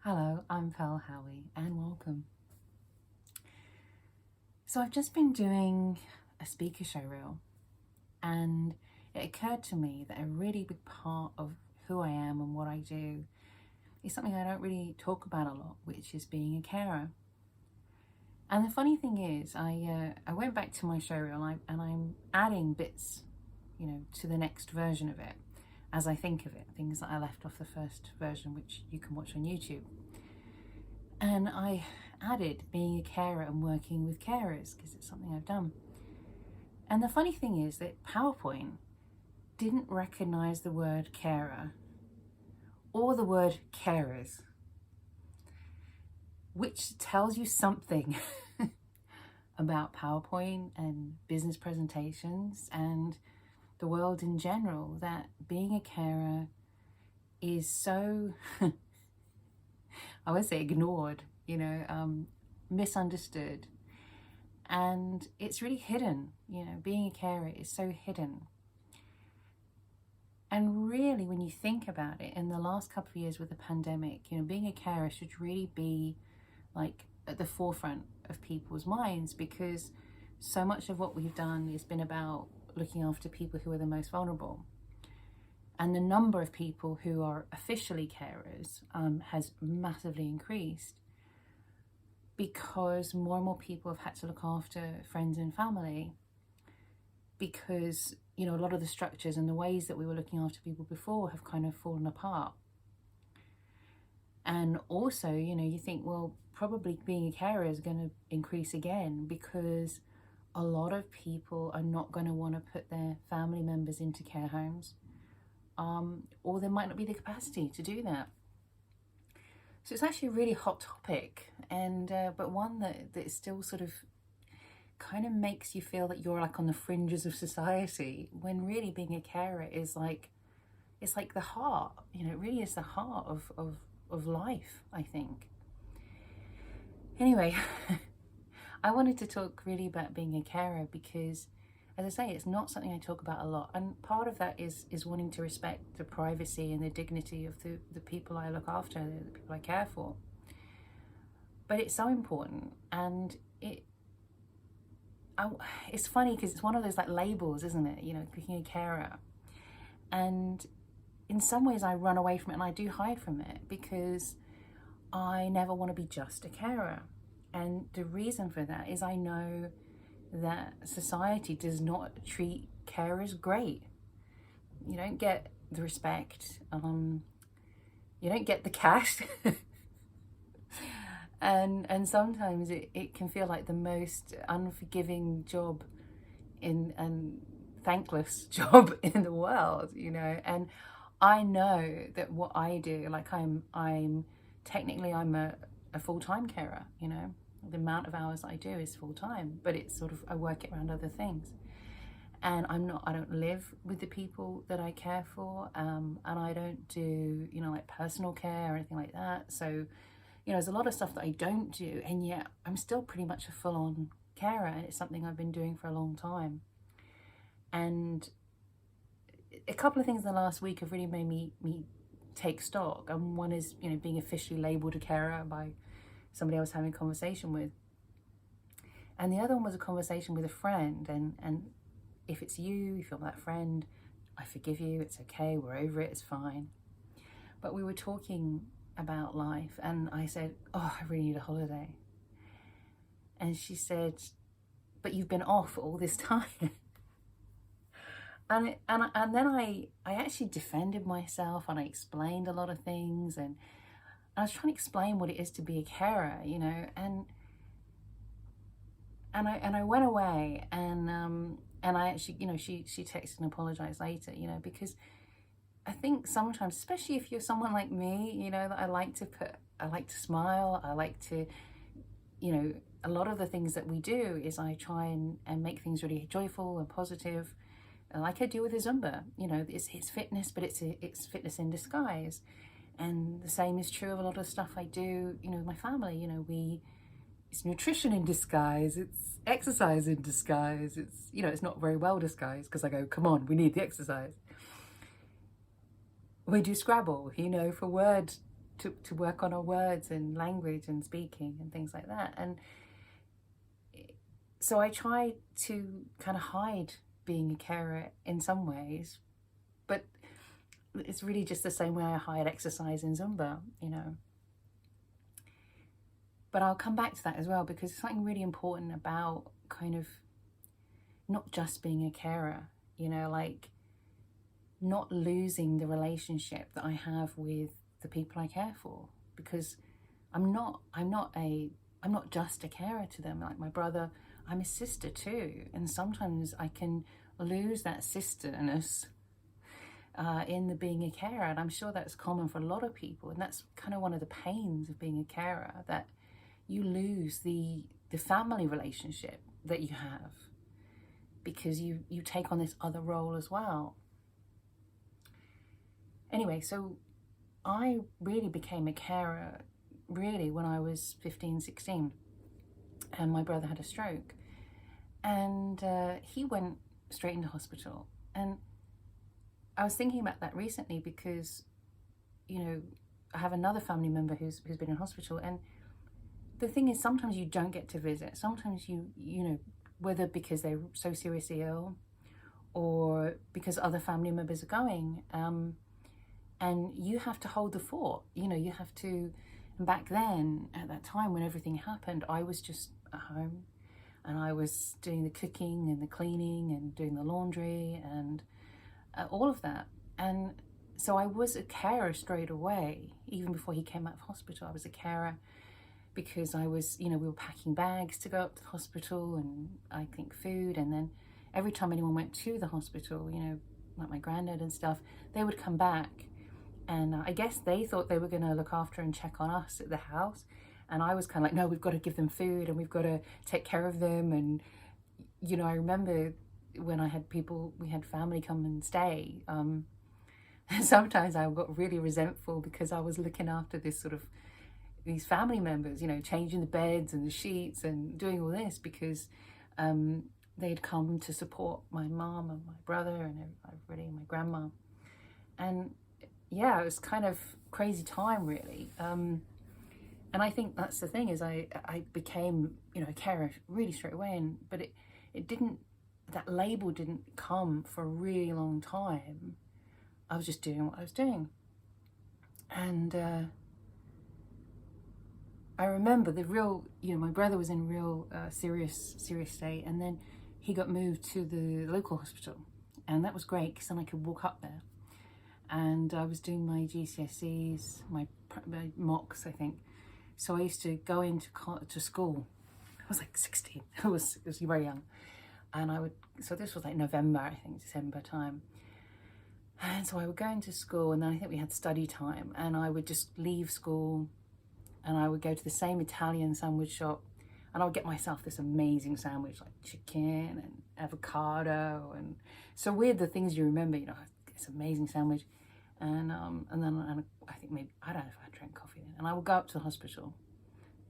Hello, I'm Pearl Howie and welcome. So I've just been doing a speaker show reel and it occurred to me that a really big part of who I am and what I do is something I don't really talk about a lot, which is being a carer. And the funny thing is, I went back to my show reel and I'm adding bits, to the next version of it as I think of it, things that I left off the first version, which you can watch on YouTube. And I added being a carer and working with carers because it's something I've done. And the funny thing is that PowerPoint didn't recognize the word carer or the word carers, which tells you something about PowerPoint and business presentations and the world in general, that being a carer is so I would say ignored, misunderstood. And it's really hidden, being a carer is so hidden. And really, when you think about it, in the last couple of years with the pandemic, being a carer should really be like at the forefront of people's minds, because so much of what we've done has been about looking after people who are the most vulnerable. And the number of people who are officially carers has massively increased because more and more people have had to look after friends and family, because, a lot of the structures and the ways that we were looking after people before have kind of fallen apart. And also, you think, well, probably being a carer is going to increase again because a lot of people are not going to want to put their family members into care homes. Or there might not be the capacity to do that. So it's actually a really hot topic, and but one that still sort of kind of makes you feel that you're like on the fringes of society, when really being a carer is like, it's like the heart, it really is the heart of life, I think. Anyway, I wanted to talk really about being a carer because, as I say, it's not something I talk about a lot. And part of that is wanting to respect the privacy and the dignity of the people I look after, the people I care for. But it's so important. And it's funny because it's one of those like labels, isn't it? Being a carer. And in some ways I run away from it and I do hide from it because I never want to be just a carer. And the reason for that is I know that society does not treat carers great. You don't get the respect, you don't get the cash, and sometimes it can feel like the most unforgiving job and thankless job in the world, and I know that what I do, like I'm technically a full-time carer, the amount of hours I do is full-time, but it's sort of, I work it around other things. And I don't live with the people that I care for, and I don't do, like personal care or anything like that. So, there's a lot of stuff that I don't do, and yet I'm still pretty much a full-on carer, and it's something I've been doing for a long time. And a couple of things in the last week have really made me take stock. And one is, being officially labelled a carer by somebody I was having a conversation with. And the other one was a conversation with a friend. And if it's you, if you're that friend, I forgive you, it's okay, we're over it, it's fine. But we were talking about life and I said, oh, I really need a holiday. And she said, but you've been off all this time. And then I actually defended myself and I explained a lot of things, and I was trying to explain what it is to be a carer, and I went away and I actually, she texted and apologized later, because I think sometimes, especially if you're someone like me, that I like to smile, I like to, a lot of the things that we do is I try and make things really joyful and positive, like I do with the Zumba. It's fitness, but it's fitness in disguise. And the same is true of a lot of stuff I do, with my family. It's nutrition in disguise, it's exercise in disguise, it's not very well disguised because I go, come on, we need the exercise. We do Scrabble, for word to work on our words and language and speaking and things like that. And so I try to kind of hide being a carer in some ways, but it's really just the same way I hide exercise in Zumba, you know. But I'll come back to that as well, because it's something really important about kind of not just being a carer, you know, like not losing the relationship that I have with the people I care for, because I'm not just a carer to them. Like my brother, I'm a sister too, and sometimes I can lose that sisterness in the being a carer, and I'm sure that's common for a lot of people, and that's kind of one of the pains of being a carer, that you lose the family relationship that you have because you take on this other role as well. Anyway, so I really became a carer really when I was 15, 16, and my brother had a stroke, and he went straight into hospital. And I was thinking about that recently because, you know, I have another family member who's been in hospital, and the thing is, sometimes you don't get to visit. Sometimes you know, whether because they're so seriously ill or because other family members are going, and you have to hold the fort. You know, you have to. And back then, at that time when everything happened, I was just at home, and I was doing the cooking and the cleaning and doing the laundry and all of that. And so I was a carer straight away. Even before he came out of hospital, I was a carer, because I was, you know, we were packing bags to go up to the hospital, and I think food. And then every time anyone went to the hospital, you know, like my granddad and stuff, they would come back. And I guess they thought they were going to look after and check on us at the house. And I was kind of like, no, we've got to give them food and we've got to take care of them. And, you know, I remember when we had family come and stay, sometimes I got really resentful because I was looking after these family members, you know, changing the beds and the sheets and doing all this because they'd come to support my mom and my brother and everybody and my grandma. And yeah, it was kind of crazy time, really. And I think that's the thing, is I became, you know, a carer really straight away. But it didn't, that label didn't come for a really long time. I was just doing what I was doing. And I remember my brother was in real serious state, and then he got moved to the local hospital, and that was great because then I could walk up there. And I was doing my GCSEs, my mocks, I think. So I used to go into school. I was like 16. I was very young, and so this was like November, I think, December time. And so I would go into school, and then I think we had study time, and I would just leave school, and I would go to the same Italian sandwich shop, and I would get myself this amazing sandwich, like chicken and avocado, and so weird the things you remember, you know, this amazing sandwich. And then I think maybe, I don't know if I drank coffee then, and I would go up to the hospital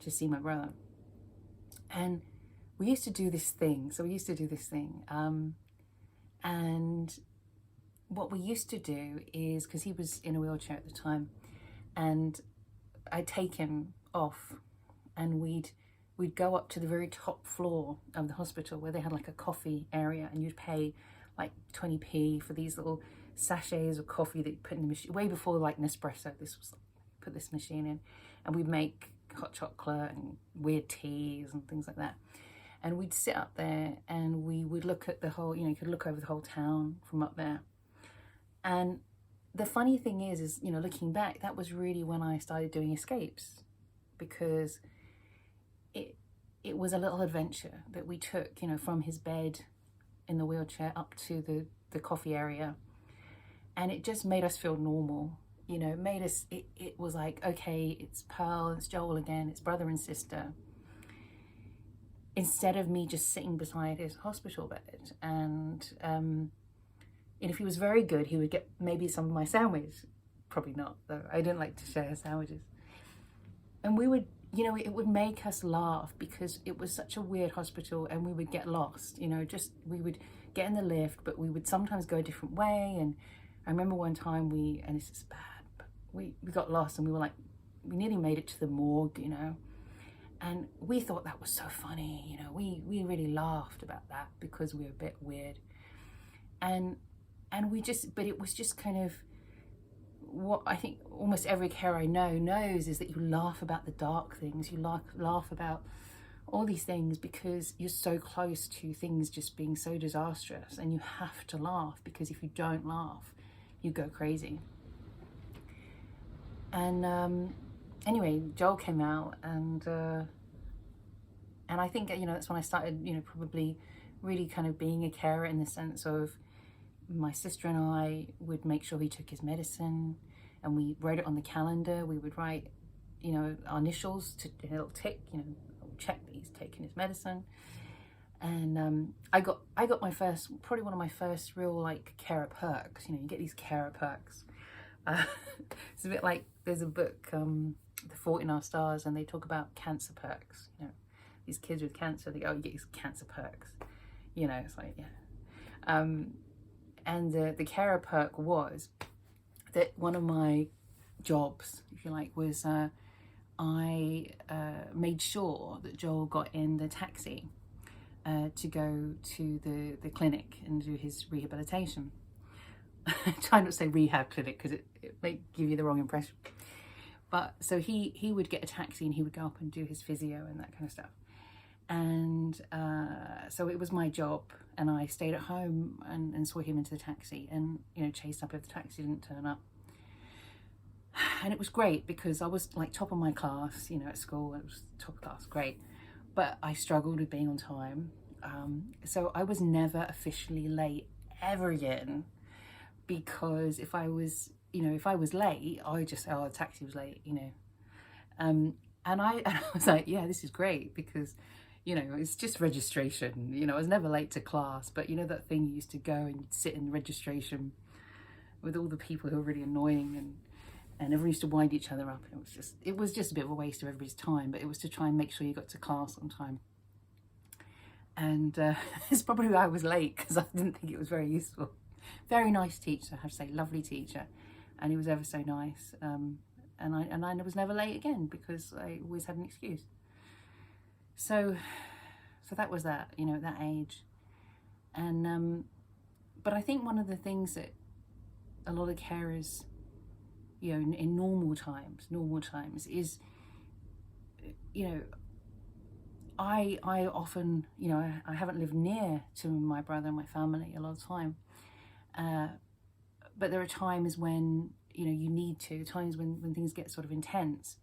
to see my brother. And we used to do this thing. And what we used to do is, because he was in a wheelchair at the time, and I'd take him off, and we'd go up to the very top floor of the hospital where they had like a coffee area, and you'd pay like 20p for these little sachets of coffee that you put in the machine. Way before like Nespresso, this was put this machine in, and we'd make hot chocolate and weird teas and things like that. And we'd sit up there, and we would look at the whole, you know, you could look over the whole town from up there. And the funny thing is, you know, looking back, that was really when I started doing escapes, because it was a little adventure that we took, you know, from his bed in the wheelchair up to the coffee area. And it just made us feel normal, you know, it was like, okay, it's Pearl, it's Joel again, it's brother and sister. Instead of me just sitting beside his hospital bed. And if he was very good, he would get maybe some of my sandwich. Probably not, though. I didn't like to share sandwiches. And we would, you know, it would make us laugh because it was such a weird hospital, and we would get lost, you know, we would get in the lift, but we would sometimes go a different way. And I remember one time and this is bad, but we got lost, and we were like we nearly made it to the morgue, you know. And we thought that was so funny, you know. We really laughed about that because we were a bit weird. And we just, but it was just kind of what I think almost every carer I know knows, is that you laugh about the dark things. You laugh about all these things because you're so close to things just being so disastrous, and you have to laugh, because if you don't laugh, you go crazy. And anyway, Joel came out, and I think, you know, that's when I started, you know, probably really kind of being a carer, in the sense of my sister and I would make sure he took his medicine, and we wrote it on the calendar. We would write, you know, our initials to a little tick, you know, check that he's taken his medicine. And I got my first, probably one of my first real like carer perks. You know, you get these carer perks. It's a bit like, there's a book, The Fault in Our Stars, and they talk about cancer perks. You know, these kids with cancer, they go, oh, you get these cancer perks. You know, it's like, yeah. And the carer perk was that one of my jobs, if you like, was I made sure that Joel got in the taxi to go to the clinic and do his rehabilitation. Try not to say rehab clinic, because it may give you the wrong impression. But so he would get a taxi, and he would go up and do his physio and that kind of stuff. And so it was my job, and I stayed at home and saw him into the taxi, and, you know, chased up if the taxi didn't turn up. And it was great, because I was like top of my class, you know, at school. It was top class, great. But I struggled with being on time. So I was never officially late ever again, because if I was, you know, if I was late, I would just say, oh, the taxi was late, you know. And I was like, yeah, this is great, because, you know, it's just registration. You know, I was never late to class, but you know that thing you used to go and sit in registration with all the people who were really annoying, and everyone used to wind each other up. It was just a bit of a waste of everybody's time, but it was to try and make sure you got to class on time. And it's probably why I was late, because I didn't think it was very useful. Very nice teacher, I have to say, lovely teacher, and he was ever so nice. And I was never late again, because I always had an excuse. So that was that, you know, at that age. And but I think one of the things that a lot of carers, you know, in normal times is, you know, I often, you know, I haven't lived near to my brother and my family a lot of time, but there are times when, you know, you need to, times when things get sort of intense.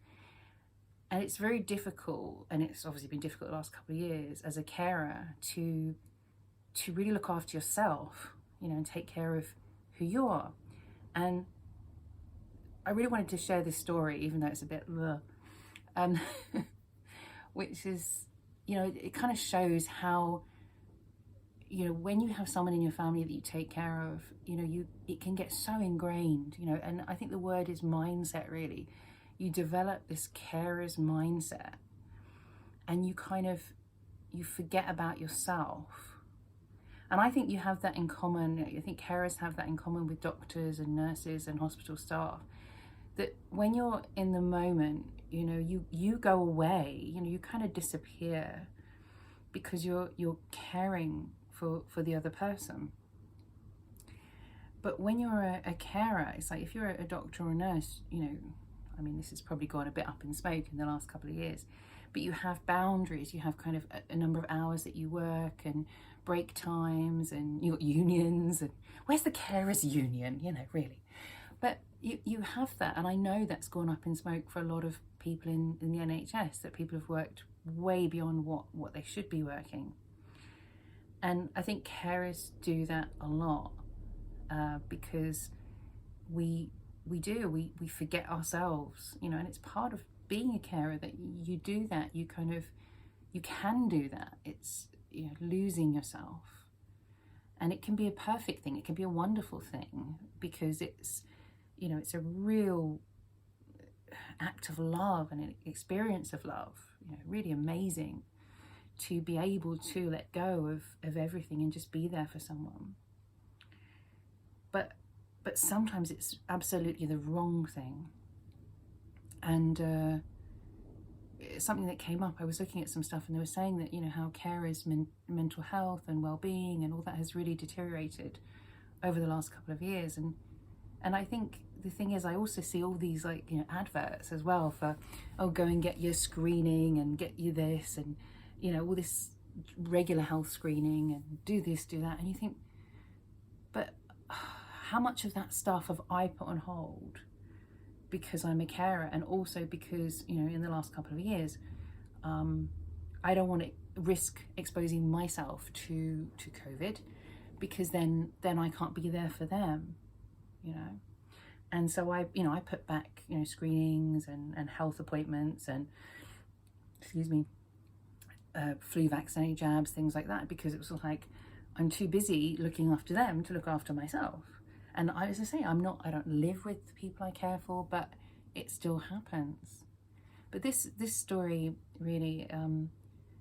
And it's very difficult, and it's obviously been difficult the last couple of years as a carer to really look after yourself, you know, and take care of who you are. And I really wanted to share this story, even though it's a bit which is, you know, it kind of shows how, you know, when you have someone in your family that you take care of, you know, it can get so ingrained, you know. And I think the word is mindset, really. You develop this carer's mindset, and you forget about yourself. And I think you have that in common. I think carers have that in common with doctors and nurses and hospital staff, that when you're in the moment, you know, you go away, you know, you kind of disappear, because you're caring for the other person. But when you're a carer, it's like, if you're a doctor or a nurse, you know, I mean, this has probably gone a bit up in smoke in the last couple of years, but you have boundaries. You have kind of a number of hours that you work, and break times, and you got unions, and where's the carers union, you know, really? But you have that, and I know that's gone up in smoke for a lot of people in the NHS, that people have worked way beyond what they should be working. And I think carers do that a lot, because we forget ourselves, you know, and it's part of being a carer that you do that. You can do that. It's, you know, losing yourself, and it can be a perfect thing. It can be a wonderful thing, because it's, you know, it's a real act of love and an experience of love, you know, really amazing to be able to let go of everything and just be there for someone. But sometimes it's absolutely the wrong thing. And something that came up, I was looking at some stuff and they were saying that, you know, how carers' mental health and well-being and all that has really deteriorated over the last couple of years. And I think the thing is, I also see all these, like, you know, adverts as well for, oh, go and get your screening and get you this, and, you know, all this regular health screening and do this, do that. And you think, but how much of that stuff have I put on hold because I'm a carer, and also because, you know, in the last couple of years, I don't want to risk exposing myself to COVID, because then I can't be there for them, you know. And so I put back, you know, screenings and health appointments and, flu vaccine jabs, things like that, because it was like, I'm too busy looking after them to look after myself. And as I say, I don't live with the people I care for, but it still happens. But this story really,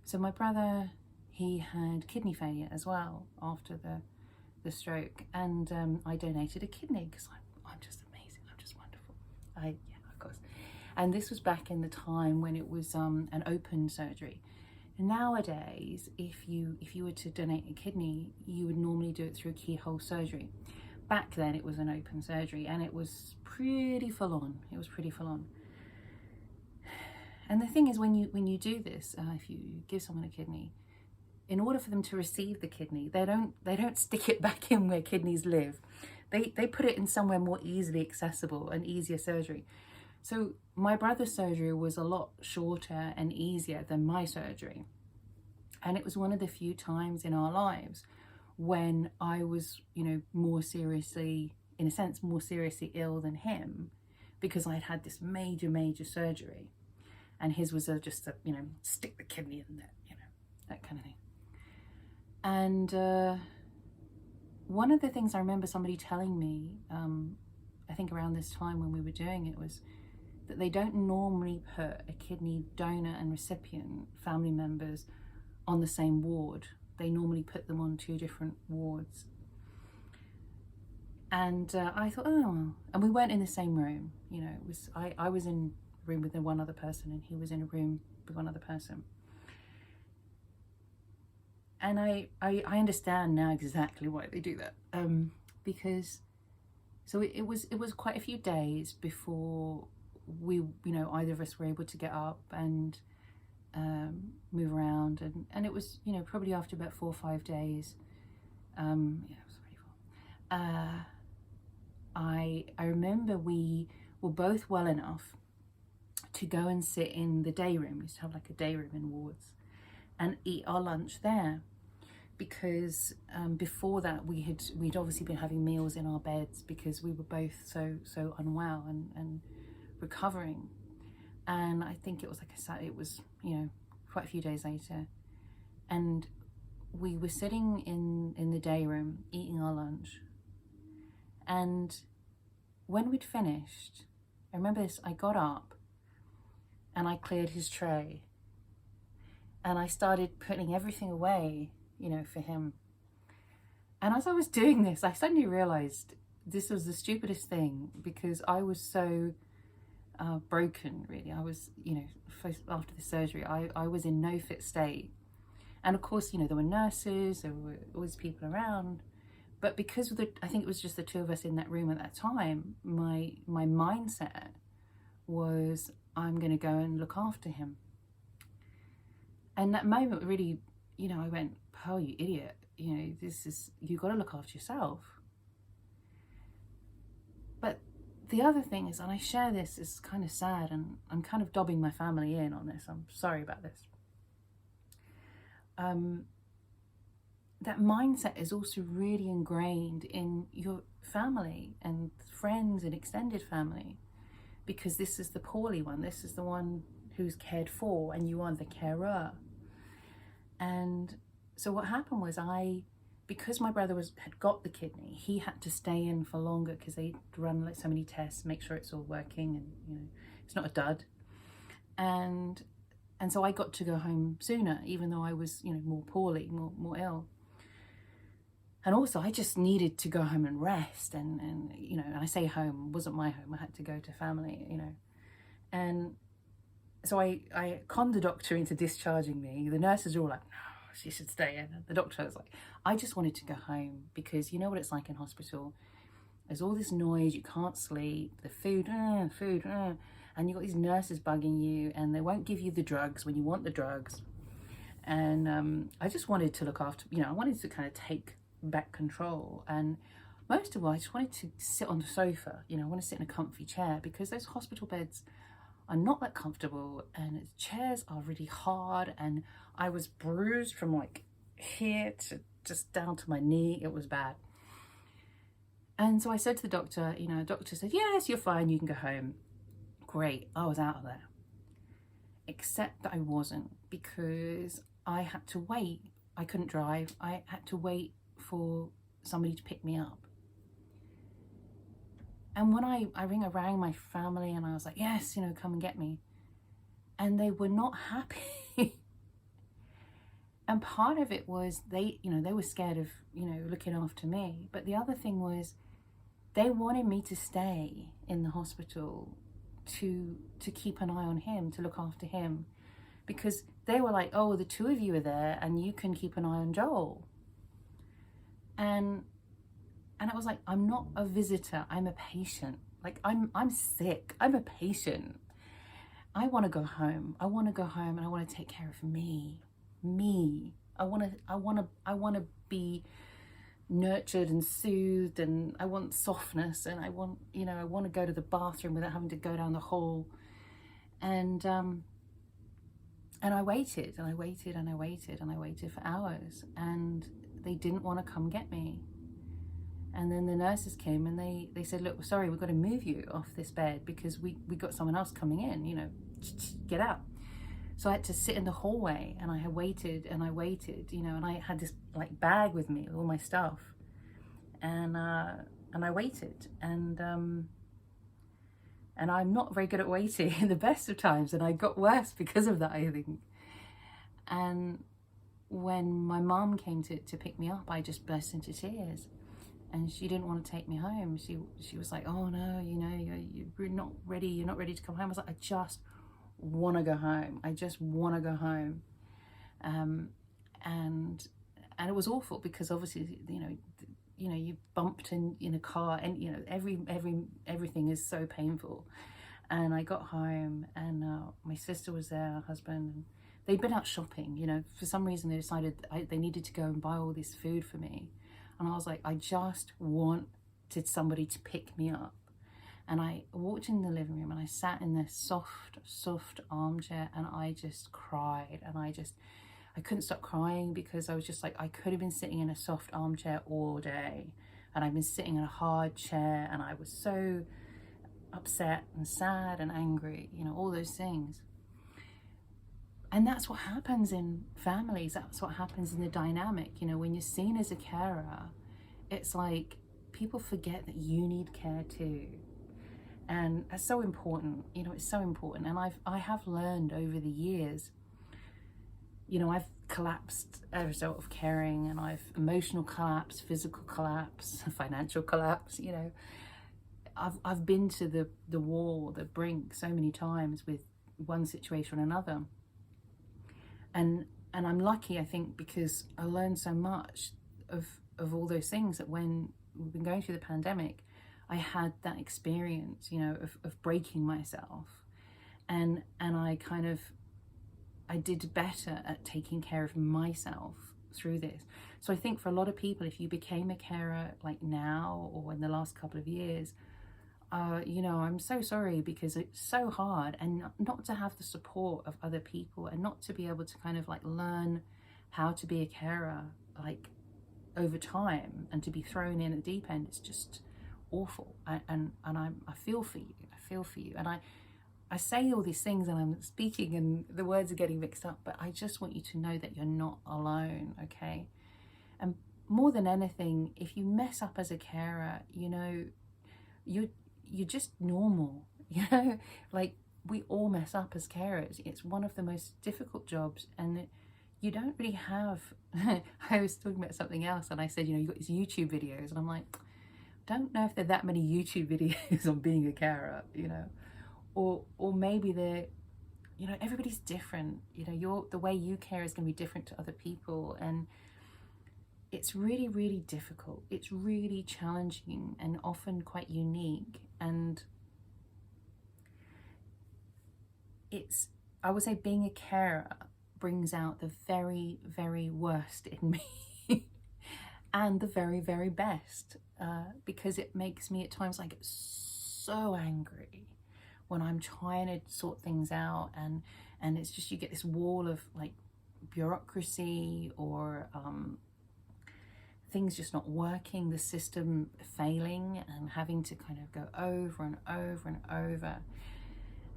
so my brother, he had kidney failure as well after the stroke, and I donated a kidney because I'm just amazing, I'm just wonderful. Yeah, of course. And this was back in the time when it was an open surgery. Nowadays, if you were to donate a kidney, you would normally do it through keyhole surgery. Back then it was an open surgery, and it was pretty full on. It was pretty full on. And the thing is, when you do this, if you give someone a kidney, in order for them to receive the kidney, they don't stick it back in where kidneys live. They put it in somewhere more easily accessible and easier surgery. So my brother's surgery was a lot shorter and easier than my surgery. And it was one of the few times in our lives when I was, you know, more seriously ill than him, because I'd had this major surgery, and his was just a, you know, stick the kidney in there, you know, that kind of thing. And one of the things I remember somebody telling me, I think around this time when we were doing it, was that they don't normally put a kidney donor and recipient family members on the same ward. They normally put them on 2 different wards. And I thought, oh, and we weren't in the same room. You know, it was I was in a room with one other person, and he was in a room with one other person. And I understand now exactly why they do that, because so it was quite a few days before we, you know, either of us were able to get up and move around, and it was, you know, probably after about 4 or 5 days, yeah, it was pretty full. I remember we were both well enough to go and sit in the day room. We used to have like a day room in wards, and eat our lunch there, because before that we'd obviously been having meals in our beds because we were both so unwell and recovering. And I think it was it was, you know, quite a few days later, and we were sitting in the day room eating our lunch, and when we'd finished, I remember this, I got up and I cleared his tray, and I started putting everything away, you know, for him. And as I was doing this, I suddenly realized this was the stupidest thing, because I was so broken, really. I was, you know, after the surgery, I was in no fit state. And of course, you know, there were nurses, there were always people around. But because I think it was just the 2 of us in that room at that time, my mindset was, I'm going to go and look after him. And that moment really, you know, I went, Pearl, you idiot. You know, you've got to look after yourself. But the other thing is, and I share this, is kind of sad, and I'm kind of dobbing my family in on this. I'm sorry about this. That mindset is also really ingrained in your family and friends and extended family, because this is the poorly one. This is the one who's cared for, and you are the carer. And so what happened was, because my brother had got the kidney, he had to stay in for longer because they run like so many tests, make sure it's all working, and, you know, it's not a dud. And so I got to go home sooner, even though I was, you know, more poorly, more ill. And also I just needed to go home and rest, and you know, and I say home, it wasn't my home, I had to go to family, you know. And so I conned the doctor into discharging me. The nurses were all like, no, she should stay in. And the doctor was like, I just wanted to go home, because you know what it's like in hospital. There's all this noise, you can't sleep, the food, and you've got these nurses bugging you, and they won't give you the drugs when you want the drugs. And I just wanted to look after, I wanted to kind of take back control. And most of all, I just wanted to sit on the sofa, I want to sit in a comfy chair, because those hospital beds are not that comfortable, and its chairs are really hard, and I was bruised from like here to just down to my knee. It was bad. And so I said to the doctor, the doctor said, yes, you're fine, you can go home. Great, I was out of there. Except that I wasn't, because I had to wait. I couldn't drive. I had to wait for somebody to pick me up. And when I rang my family, and I was like, yes, come and get me. And they were not happy. And part of it was they were scared of, looking after me. But the other thing was they wanted me to stay in the hospital to keep an eye on him, to look after him. Because they were like, oh, the two of you are there and you can keep an eye on Joel. And I was like, I'm not a visitor, I'm a patient. Like, I'm sick, I'm a patient. I want to go home. I want to go home, and I want to take care of me. I want to be nurtured and soothed, and I want softness, and I want to go to the bathroom without having to go down the hall. And I waited, and I waited, and I waited, and I waited for hours, and they didn't want to come get me. And then the nurses came, and they said, look, sorry, we've got to move you off this bed, because we got someone else coming in, get out. So I had to sit in the hallway, and I waited, and I waited, and I had this like bag with me with all my stuff, and I waited, and I'm not very good at waiting in the best of times, and I got worse because of that, I think. And when my mom came to pick me up, I just burst into tears, and she didn't want to take me home. She was like, oh no, you're not ready. You're not ready to come home. I was like, I just want to go home. I just want to go home. And it was awful, because obviously, you bumped in a car, and everything is so painful. And I got home, and my sister was there, her husband, and they'd been out shopping. For some reason they decided they needed to go and buy all this food for me. And I was like, I just wanted somebody to pick me up. And I walked in the living room, and I sat in this soft armchair, and I just cried. And I couldn't stop crying, because I was just like, I could have been sitting in a soft armchair all day, and I've been sitting in a hard chair, and I was so upset and sad and angry, all those things. And that's what happens in families. That's what happens in the dynamic. When you're seen as a carer, it's like people forget that you need care too. And it's so important, it's so important. And I have learned over the years, I've collapsed as a result of caring, and I've emotional collapse, physical collapse, financial collapse, I've been to the wall, the brink so many times with one situation or another. And I'm lucky, I think, because I learned so much of all those things, that when we've been going through the pandemic, I had that experience, of breaking myself, and I did better at taking care of myself through this. So I think for a lot of people, if you became a carer like now or in the last couple of years, I'm so sorry, because it's so hard, and not to have the support of other people, and not to be able to kind of like learn how to be a carer like over time, and to be thrown in at the deep end. It's just awful. I feel for you. And I say all these things, and I'm speaking and the words are getting mixed up, but I just want you to know that you're not alone, okay? And more than anything, if you mess up as a carer, you're just normal, like we all mess up as carers. It's one of the most difficult jobs, and you don't really have, I was talking about something else, and I said, you got these YouTube videos, and I'm like, don't know if there are that many YouTube videos on being a carer, or maybe they're, you know, everybody's different. You know, the way you care is going to be different to other people, and it's really, really difficult. It's really challenging and often quite unique. And I would say being a carer brings out the very, very worst in me and the very, very best, because it makes me at times like so angry when I'm trying to sort things out, and it's just, you get this wall of like bureaucracy, or things just not working, the system failing, and having to kind of go over and over and over.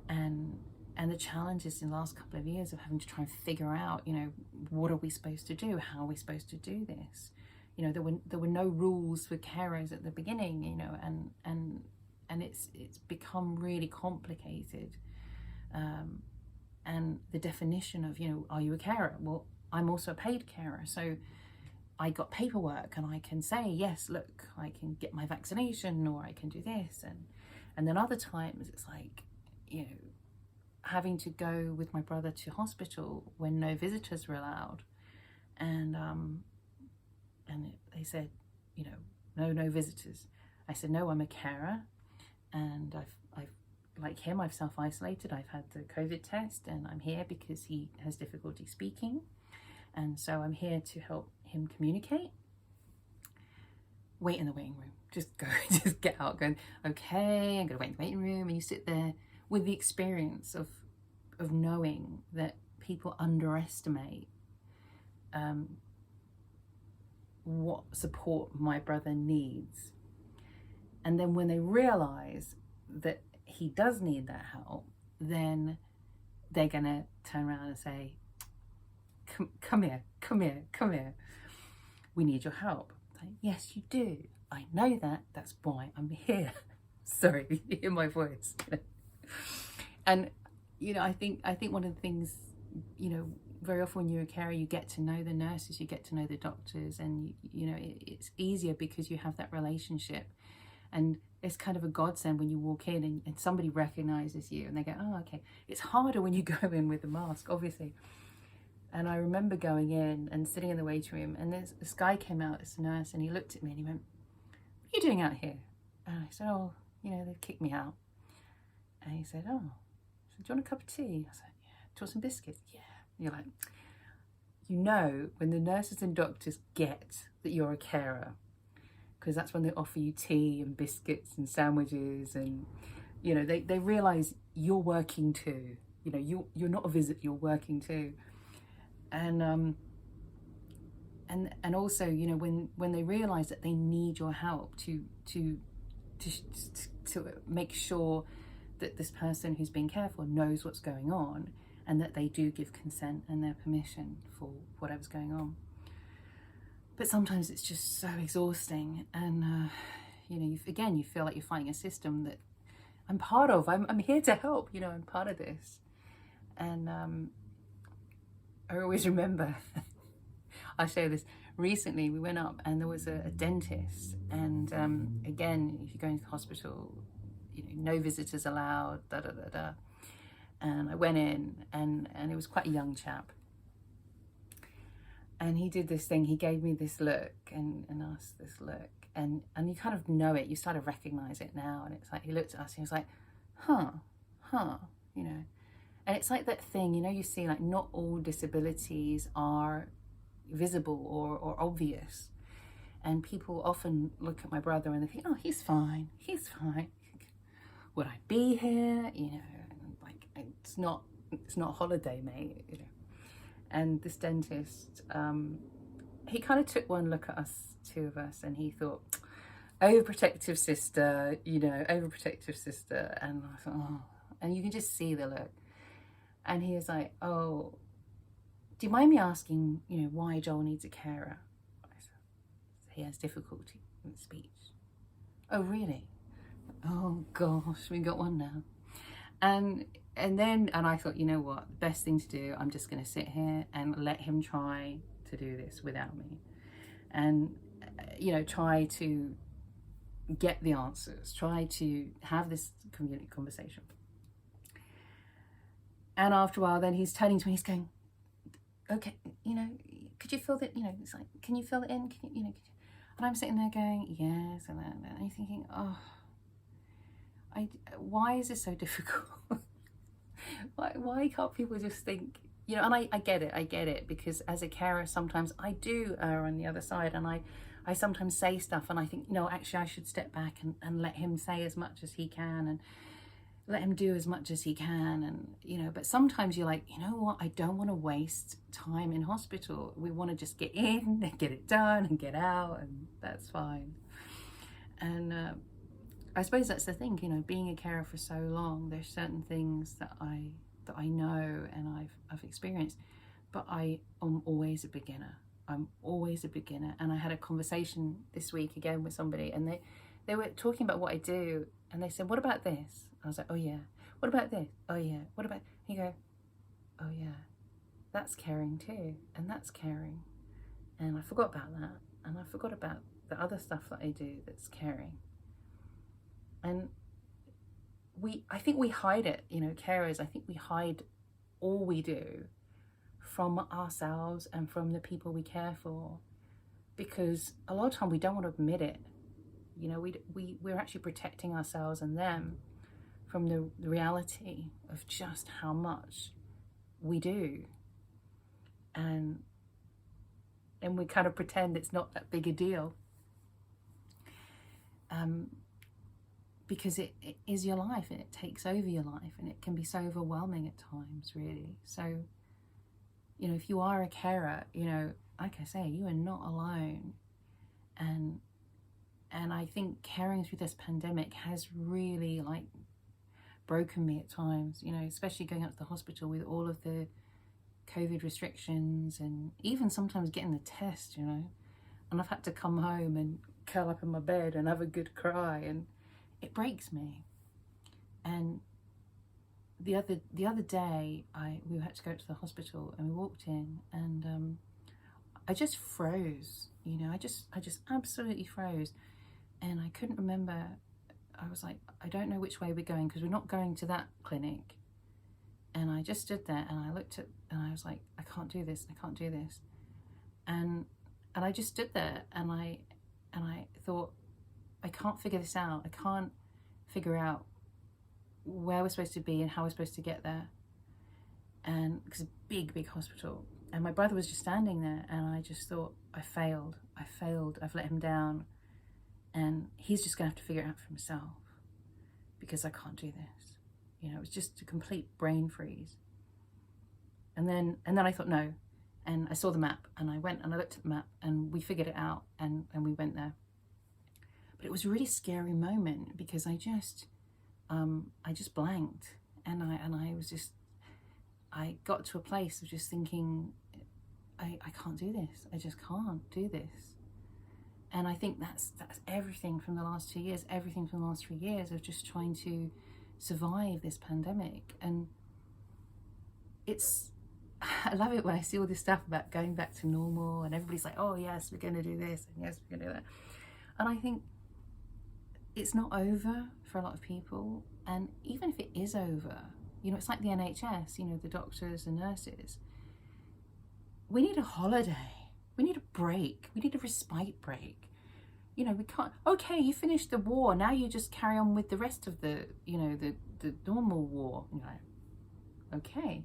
And the challenges in the last couple of years of having to try and figure out, you know, what are we supposed to do? How are we supposed to do this? You know, there were no rules for carers at the beginning, you know, and it's become really complicated. And the definition of, you know, are you a carer? Well, I'm also a paid carer, so I got paperwork and I can say, yes, look, I can get my vaccination, or I can do this. And then other times it's like, you know, having to go with my brother to hospital when no visitors were allowed. And they said, you know, no visitors. I said, no, I'm a carer. And I've like him, I've self-isolated. I've had the COVID test, and I'm here because he has difficulty speaking. And so I'm here to help him communicate. Wait in the waiting room. Just go, just get out, going, okay, I'm gonna wait in the waiting room. And you sit there with the experience of knowing that people underestimate what support my brother needs. And then when they realize that he does need that help, then they're gonna turn around and say, come here, we need your help. Like, yes, you do, I know that, that's why I'm here. Sorry, you hear my voice. And you know, I think one of the things, you know, very often when you're a carer, you get to know the nurses, you get to know the doctors, and you know, it's easier because you have that relationship. And it's kind of a godsend when you walk in and somebody recognizes you and they go, oh, okay. It's harder when you go in with a mask, obviously. And I remember going in and sitting in the waiting room, and this guy came out, this nurse, and he looked at me and he went, what are you doing out here? And I said, oh, you know, they've kicked me out. And he said, oh. I said, do you want a cup of tea? I said, yeah. Do you want some biscuits? Yeah. And you're like, you know, when the nurses and doctors get that you're a carer, because that's when they offer you tea and biscuits and sandwiches, and you know, they realize you're working too. You know, you're not a visit, you're working too. And also, you know, when they realize that they need your help to make sure that this person who's being cared for knows what's going on, and that they do give consent and their permission for whatever's going on. But sometimes it's just so exhausting, and you know, you feel like you're fighting a system that I'm part of. I'm here to help. You know, I'm part of this. And I always remember. I'll show you this. Recently, we went up, and there was a dentist. And again, if you go into the hospital, you know, no visitors allowed. Da da da da. And I went in, and it was quite a young chap. And he did this thing, he gave me this look and asked this look, and you kind of know it, you start to recognize it now. And it's like, he looked at us and he was like, huh, you know. And it's like that thing, you know, you see like not all disabilities are visible or obvious. And people often look at my brother and they think, oh, he's fine. Would I be here? You know, like, it's not holiday, mate, you know. And this dentist, he kind of took one look at us, two of us, and he thought, overprotective sister, you know, overprotective sister. And I thought, oh, and you can just see the look. And he was like, oh, do you mind me asking, you know, why Joel needs a carer? I said, he has difficulty in speech. Oh, really? Oh, gosh, we got one now. And I thought, you know what, the best thing to do, I'm just going to sit here and let him try to do this without me. And, you know, try to get the answers, try to have this conversation. And after a while, then he's turning to me, he's going, okay, you know, could you fill that, you know, it's like, can you fill it in? Can you, you know, and I'm sitting there going, yes, and I'm thinking, oh, why is this so difficult? why can't people just think, you know, and I get it, because as a carer, sometimes I do err on the other side, and I sometimes say stuff and I think, no, actually I should step back and let him say as much as he can, and let him do as much as he can. And, you know, but sometimes you're like, you know what, I don't want to waste time in hospital. We want to just get in and get it done and get out, and that's fine. And I suppose that's the thing, you know, being a carer for so long, there's certain things that I know and I've experienced, but I am always a beginner. I'm always a beginner. And I had a conversation this week again with somebody, and they were talking about what I do, and they said, what about this? I was like, oh yeah. What about this? Oh yeah. What about, you go, oh yeah, that's caring too, and that's caring. And I forgot about that, and I forgot about the other stuff that I do that's caring. And I think we hide it, you know, carers, I think we hide all we do from ourselves and from the people we care for, because a lot of time we don't want to admit it. You know, we're actually protecting ourselves and them from the reality of just how much we do. And we kind of pretend it's not that big a deal. Because it is your life, and it takes over your life, and it can be so overwhelming at times, really. So, you know, if you are a carer, you know, like I say, you are not alone. And I think caring through this pandemic has really, like, broken me at times, you know, especially going up to the hospital with all of the COVID restrictions, and even sometimes getting the test, you know. And I've had to come home and curl up in my bed and have a good cry, and it breaks me. And the other day, we had to go to the hospital, and we walked in, and I just froze. You know, I just absolutely froze, and I couldn't remember. I was like, I don't know which way we're going, because we're not going to that clinic. And I just stood there, and I looked at, and I was like, I can't do this. I can't do this. And I just stood there, and I thought, I can't figure this out. I can't figure out where we're supposed to be and how we're supposed to get there. And because it's a big hospital, and my brother was just standing there, and I just thought, I failed. I've let him down, and he's just gonna have to figure it out for himself, because I can't do this. You know, it was just a complete brain freeze. And then I thought, no. And I saw the map, and I went and I looked at the map, and we figured it out, and we went there. But it was a really scary moment, because I just blanked, and I got to a place of just thinking, I can't do this. I just can't do this. And I think that's everything from the last 2 years, everything from the last 3 years of just trying to survive this pandemic. And I love it when I see all this stuff about going back to normal, and everybody's like, oh yes, we're going to do this, and yes, we're going to do that. And I think it's not over for a lot of people. And even if it is over, you know, it's like the NHS, you know, the doctors and nurses. We need a holiday. We need a break. We need a respite break. You know, we can't, okay, you finished the war, now you just carry on with the rest of the, you know, the normal war. You know, okay,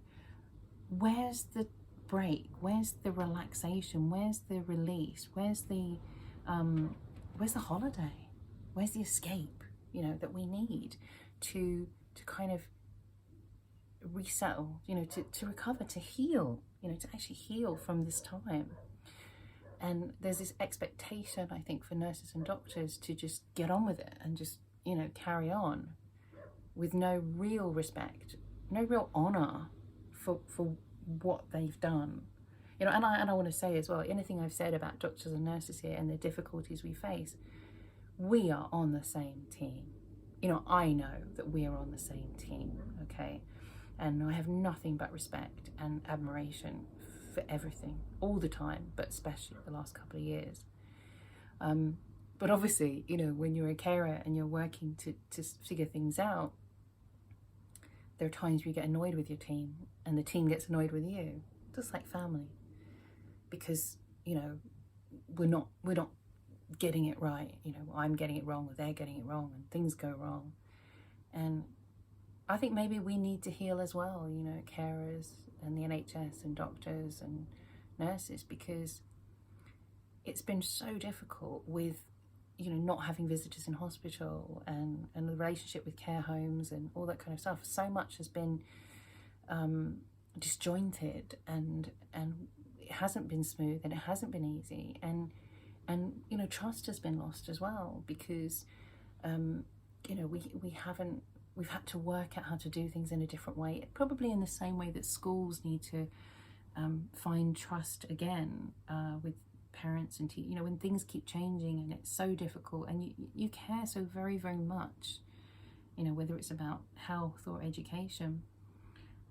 where's the break? Where's the relaxation? Where's the release? Where's the holiday? Where's the escape, you know, that we need to kind of resettle, you know, to recover, to heal, you know, to actually heal from this time. And there's this expectation, I think, for nurses and doctors to just get on with it and just, you know, carry on with no real respect, no real honor for what they've done. You know, and I want to say as well, anything I've said about doctors and nurses here and the difficulties we face, we are on the same team. You know, I know that we are on the same team, okay? And I have nothing but respect and admiration for everything, all the time, but especially the last couple of years. But obviously, you know, when you're a carer and you're working to figure things out, there are times where you get annoyed with your team and the team gets annoyed with you, just like family, because, you know, we're not getting it right. You know, I'm getting it wrong or they're getting it wrong and things go wrong. And I think maybe we need to heal as well, you know, carers and the NHS and doctors and nurses, because it's been so difficult with, you know, not having visitors in hospital and the relationship with care homes and all that kind of stuff. So much has been disjointed, and it hasn't been smooth and it hasn't been easy, and you know, trust has been lost as well, because you know, we've had to work out how to do things in a different way, probably in the same way that schools need to find trust again with parents and you know, when things keep changing and it's so difficult and you care so very, very much, you know, whether it's about health or education,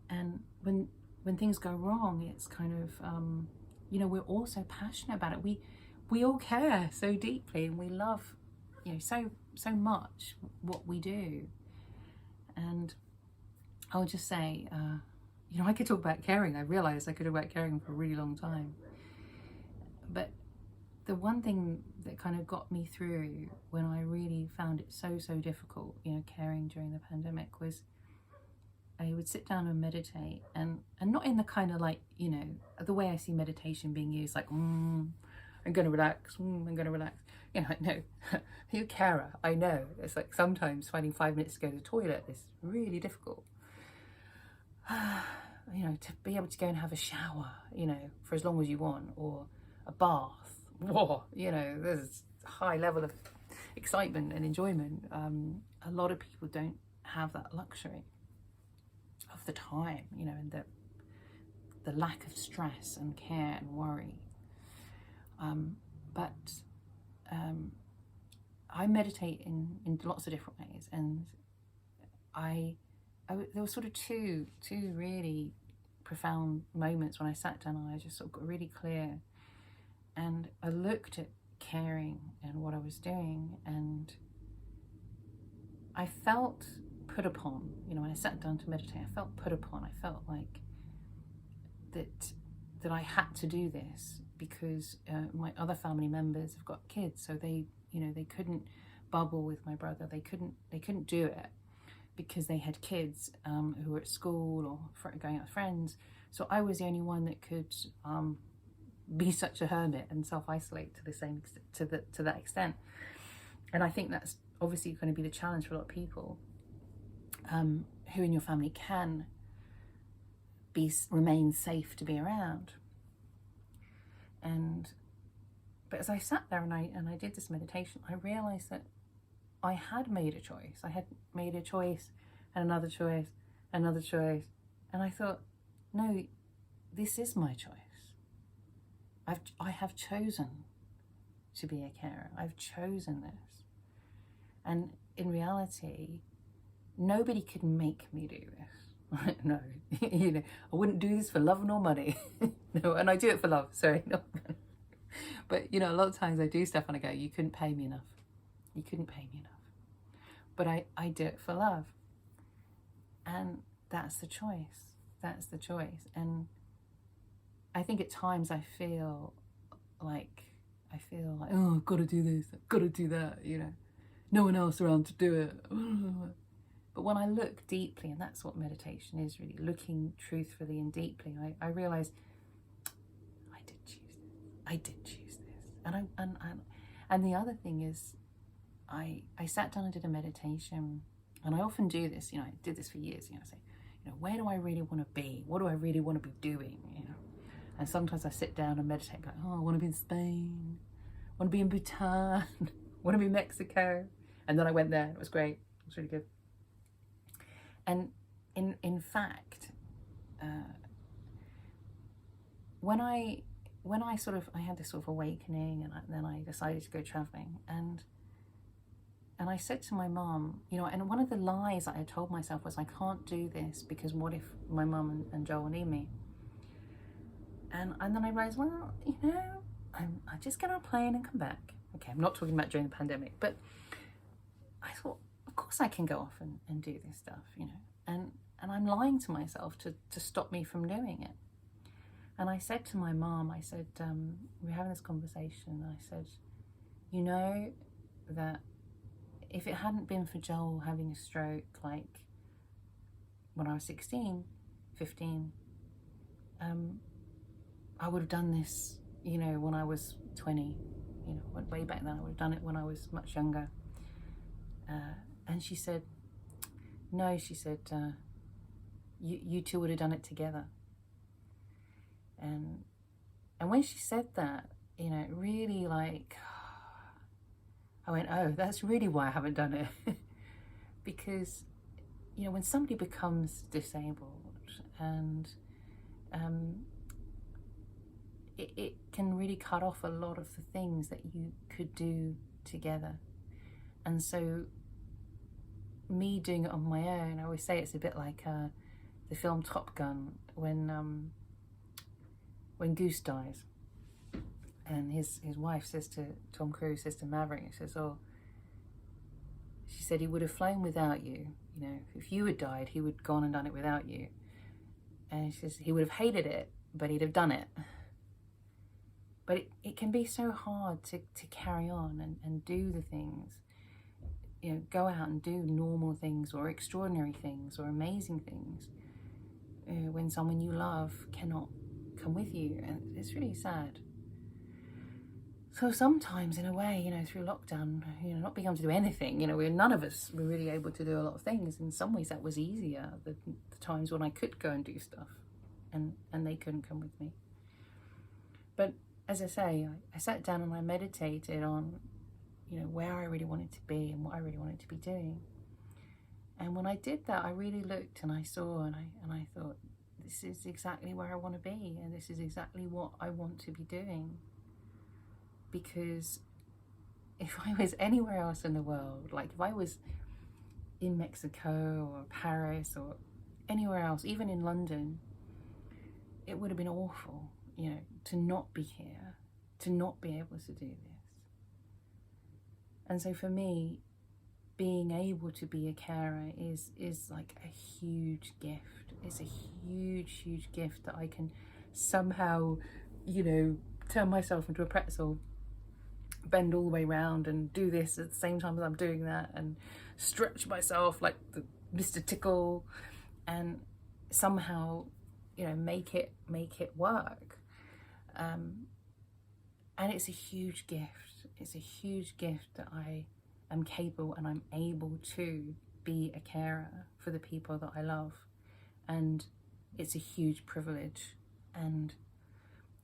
and when things go wrong, it's kind of you know, we're all so passionate about it. We all care so deeply, and we love, you know, so much what we do. And I'll just say, you know, I could talk about caring. I realized I could talk about caring for a really long time. But the one thing that kind of got me through when I really found it so difficult, you know, caring during the pandemic, was I would sit down and meditate, and not in the kind of like, you know, the way I see meditation being used, like, I'm going to relax, I'm going to relax. You know, no, you're a carer, I know. It's like sometimes finding 5 minutes to go to the toilet is really difficult. You know, to be able to go and have a shower, you know, for as long as you want, or a bath. Whoa, you know, there's a high level of excitement and enjoyment. A lot of people don't have that luxury of the time, you know, and the lack of stress and care and worry. But I meditate in lots of different ways, and there were sort of two really profound moments when I sat down and I just sort of got really clear, and I looked at caring and what I was doing, and I felt put upon. You know, when I sat down to meditate, I felt put upon. I felt like that I had to do this because my other family members have got kids, so they, you know, they couldn't bubble with my brother. They couldn't do it because they had kids who were at school or going out with friends. So I was the only one that could be such a hermit and self-isolate to the same to that extent. And I think that's obviously going to be the challenge for a lot of people who in your family can remain safe to be around. But as I sat there and I did this meditation, I realized that I had made a choice. I had made a choice and another choice, another choice. And I thought, no, this is my choice. I have chosen to be a carer. I've chosen this. And in reality, nobody could make me do this. No, you know, I wouldn't do this for love nor money. No, and I do it for love, sorry. No. But, you know, a lot of times I do stuff and I go, you couldn't pay me enough. You couldn't pay me enough. But I do it for love. And that's the choice. That's the choice. And I think at times I feel like, oh, I've got to do this, I've got to do that, you know. No one else around to do it. But when I look deeply, and that's what meditation is really, looking truthfully and deeply, I realised I did choose this. I did choose this. And the other thing is, I sat down and did a meditation, and I often do this, you know, I did this for years, you know, I say, you know, where do I really want to be? What do I really want to be doing, you know? And sometimes I sit down and meditate, like, oh, I want to be in Spain, I want to be in Bhutan, I want to be in Mexico. And then I went there, it was great, it was really good. And in fact, when I had this sort of awakening, and then I decided to go traveling, and I said to my mum, you know, and one of the lies that I had told myself was, I can't do this because what if my mum and Joel need me? And then I realized, well, you know, I just get on a plane and come back. Okay, I'm not talking about during the pandemic, but I thought, of course I can go off and do this stuff, you know. I'm lying to myself to stop me from doing it. And I said to my mom, I said, we were having this conversation, and I said, you know that if it hadn't been for Joel having a stroke, like when I was 16, 15, I would have done this, you know, when I was 20, you know, way back then. I would have done it when I was much younger. And she said, no, she said, you two would have done it together. And when she said that, you know, it really, like, I went, oh, that's really why I haven't done it. Because, you know, when somebody becomes disabled, and it can really cut off a lot of the things that you could do together. And so me doing it on my own, I always say it's a bit like the film Top Gun, when Goose dies, and his wife says to Tom Cruise, says to Maverick, she says, oh, she said, he would have flown without you. You know, if you had died, he would have gone and done it without you. And she says he would have hated it, but he'd have done it. But it can be so hard to carry on and do the things, you know, go out and do normal things or extraordinary things or amazing things when someone you love cannot come with you. And it's really sad. So sometimes, in a way, you know, through lockdown, you know, not being able to do anything, you know, none of us were really able to do a lot of things. In some ways that was easier, the times when I could go and do stuff and they couldn't come with me. But as I say, I sat down and I meditated on, you know, where I really wanted to be and what I really wanted to be doing. And when I did that, I really looked and I saw and I thought, this is exactly where I want to be, and this is exactly what I want to be doing. Because if I was anywhere else in the world, like if I was in Mexico or Paris or anywhere else, even in London, it would have been awful, you know, to not be here, to not be able to do this. And so for me, being able to be a carer is like a huge gift. It's a huge, huge gift that I can somehow, you know, turn myself into a pretzel, bend all the way around and do this at the same time as I'm doing that, and stretch myself like the Mr. Tickle, and somehow, you know, make it work. And it's a huge gift. It's a huge gift that I am capable and I'm able to be a carer for the people that I love. And it's a huge privilege. And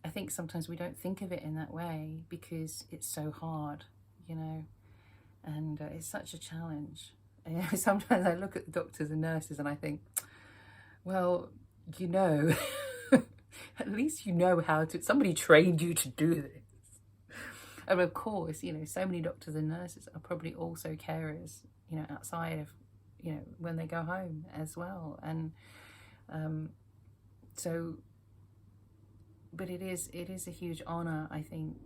I think sometimes we don't think of it in that way because it's so hard, you know, and it's such a challenge. And sometimes I look at the doctors and nurses and I think, well, you know, at least you know how to, somebody trained you to do this. And of course, you know, so many doctors and nurses are probably also carers, you know, outside of, you know, when they go home as well. And so, but it is a huge honor, I think,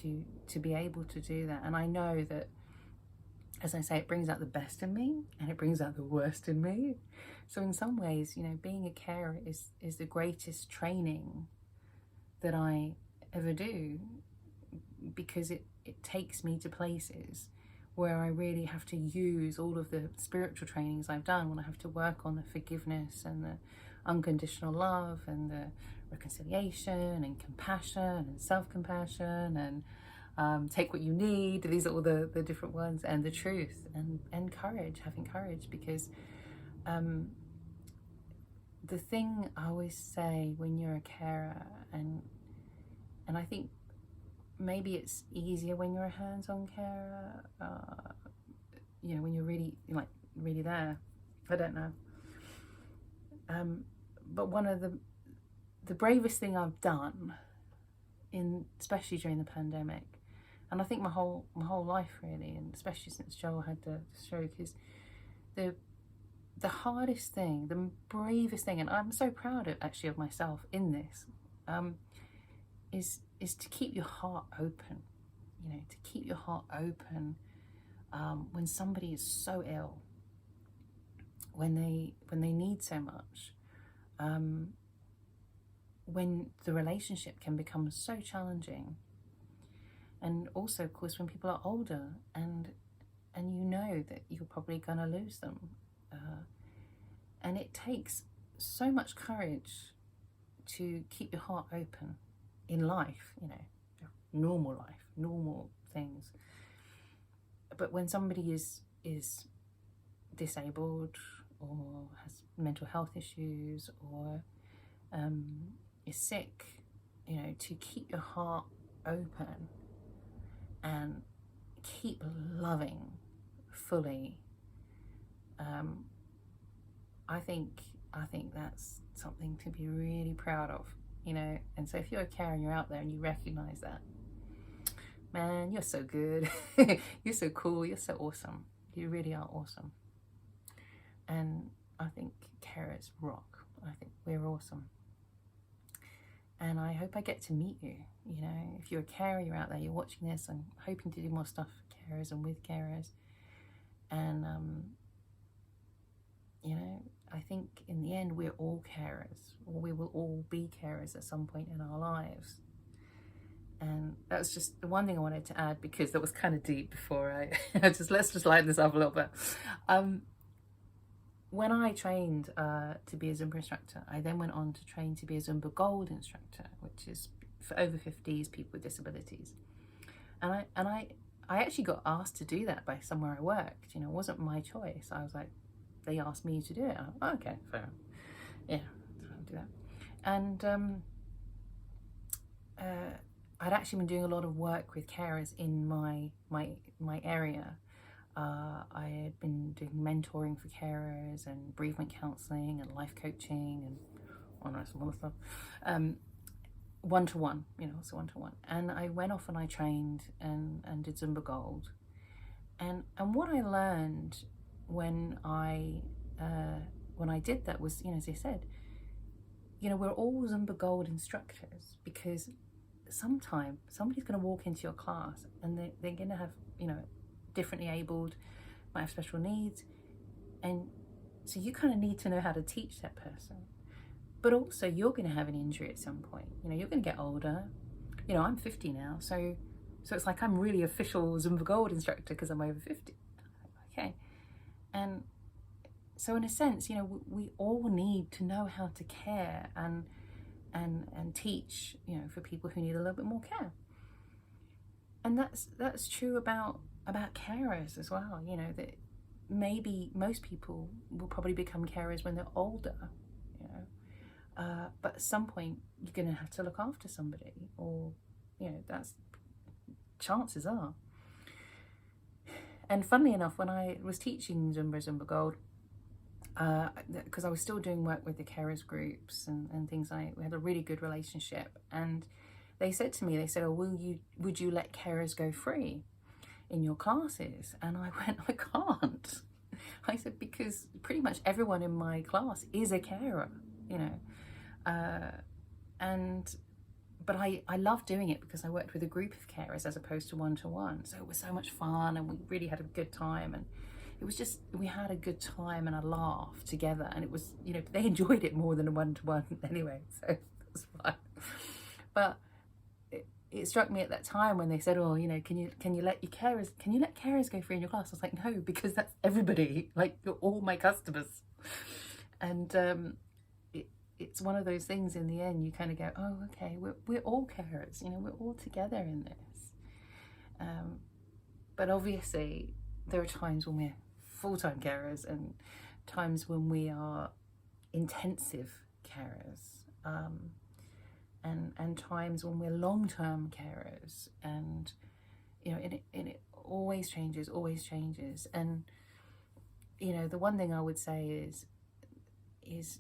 to be able to do that. And I know that, as I say, it brings out the best in me and it brings out the worst in me. So in some ways, you know, being a carer is the greatest training that I ever do, because it takes me to places where I really have to use all of the spiritual trainings I've done, when I have to work on the forgiveness and the unconditional love and the reconciliation and compassion and self-compassion and take what you need. These are all the different ones, and the truth and courage, having courage, because the thing I always say when you're a carer, and I think maybe it's easier when you're a hands-on carer, you know, when you're really, like, really there. I don't know. But one of the bravest thing I've done, especially during the pandemic, and I think my whole life really, and especially since Joel had the stroke, is the hardest thing, the bravest thing, and I'm so proud of myself in this, is to keep your heart open, you know, to keep your heart open when somebody is so ill, when they need so much, when the relationship can become so challenging. And also, of course, when people are older and you know that you're probably going to lose them. And it takes so much courage to keep your heart open in life, you know, normal life, normal things. But when somebody is disabled or has mental health issues or is sick, you know, to keep your heart open and keep loving fully, I think that's something to be really proud of, you know. And so if you're a carer and you're out there and you recognize that, man, you're so good. You're so cool. You're so awesome. You really are awesome. And I think carers rock. I think we're awesome. And I hope I get to meet you. You know, if you're a carer, you're out there, you're watching this, I'm hoping to do more stuff for carers and with carers. And, you know, I think in the end, we're all carers, or we will all be carers at some point in our lives. And that's just the one thing I wanted to add, because that was kind of deep before let's just lighten this up a little bit. When I trained to be a Zumba instructor, I then went on to train to be a Zumba Gold instructor, which is for over 50s, people with disabilities. And I actually got asked to do that by somewhere I worked. You know, it wasn't my choice. I was like, they asked me to do it. Oh, okay, fair enough. Yeah, I'll do that. And I'd actually been doing a lot of work with carers in my area. I had been doing mentoring for carers and bereavement counselling and life coaching and all that some other stuff. One-to-one, you know, so one-to-one. And I went off and I trained and did Zumba Gold. And what I learned when I did that was, you know, as I said, you know, we're all Zumba Gold instructors, because sometime somebody's going to walk into your class and they're going to have, you know, differently abled, might have special needs, and so you kind of need to know how to teach that person. But also, you're going to have an injury at some point. You know, you're going to get older. You know, I'm 50 now, so it's like I'm really official Zumba Gold instructor because I'm over 50. Okay, and so in a sense, you know, we all need to know how to care and teach, you know, for people who need a little bit more care. And that's true about carers as well. You know, that maybe most people will probably become carers when they're older, you know, but at some point you're going to have to look after somebody, or, you know, that's chances are. And funnily enough, when I was teaching Zumba Gold, because I was still doing work with the carers groups and things, we had a really good relationship, and they said to me, they said, oh, would you let carers go free in your classes? And I went, I can't. I said, because pretty much everyone in my class is a carer, you know. But I love doing it because I worked with a group of carers as opposed to one-to-one. So it was so much fun, and we really had a good time, and it was just, we had a good time and a laugh together, and it was, you know, they enjoyed it more than a one-to-one anyway, so it was fun. But it struck me at that time when they said, oh, you know, can you let carers go free in your class? I was like, no, because that's everybody, like, you're all my customers. And it's one of those things, in the end you kind of go, oh, okay, we're all carers, you know, we're all together in this. But obviously there are times when we're full-time carers and times when we are intensive carers, and times when we're long-term carers, and, you know, and it always changes. And, you know, the one thing I would say is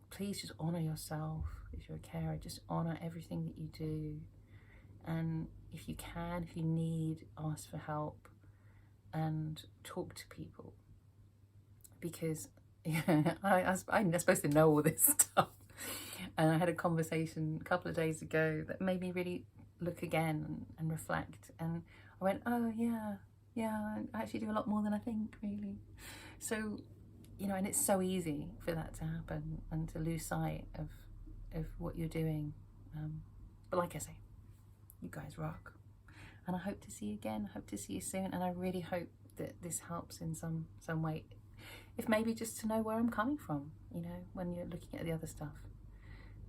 please just honor yourself. If you're a carer, just honor everything that you do, and if you need, ask for help and talk to people, because I'm supposed to know all this stuff. And I had a conversation a couple of days ago that made me really look again and reflect. And I went, oh, yeah, I actually do a lot more than I think, really. So you know, and it's so easy for that to happen and to lose sight of what you're doing. But like I say, you guys rock. And I hope to see you again. I hope to see you soon. And I really hope that this helps in some way. If maybe just to know where I'm coming from, you know, when you're looking at the other stuff.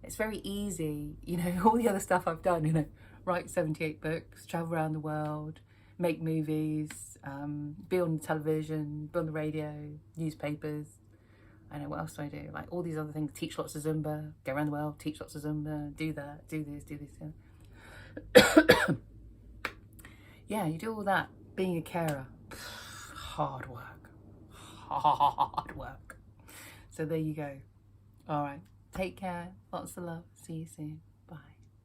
It's very easy, you know, all the other stuff I've done, you know, write 78 books, travel around the world, make movies, be on television, be on the radio, newspapers. I know, what else do I do? Like all these other things, teach lots of Zumba, go around the world, teach lots of Zumba, do that, do this, yeah. Yeah, you do all that, being a carer. Hard work. Hard work. So there you go. All right. Take care. Lots of love. See you soon.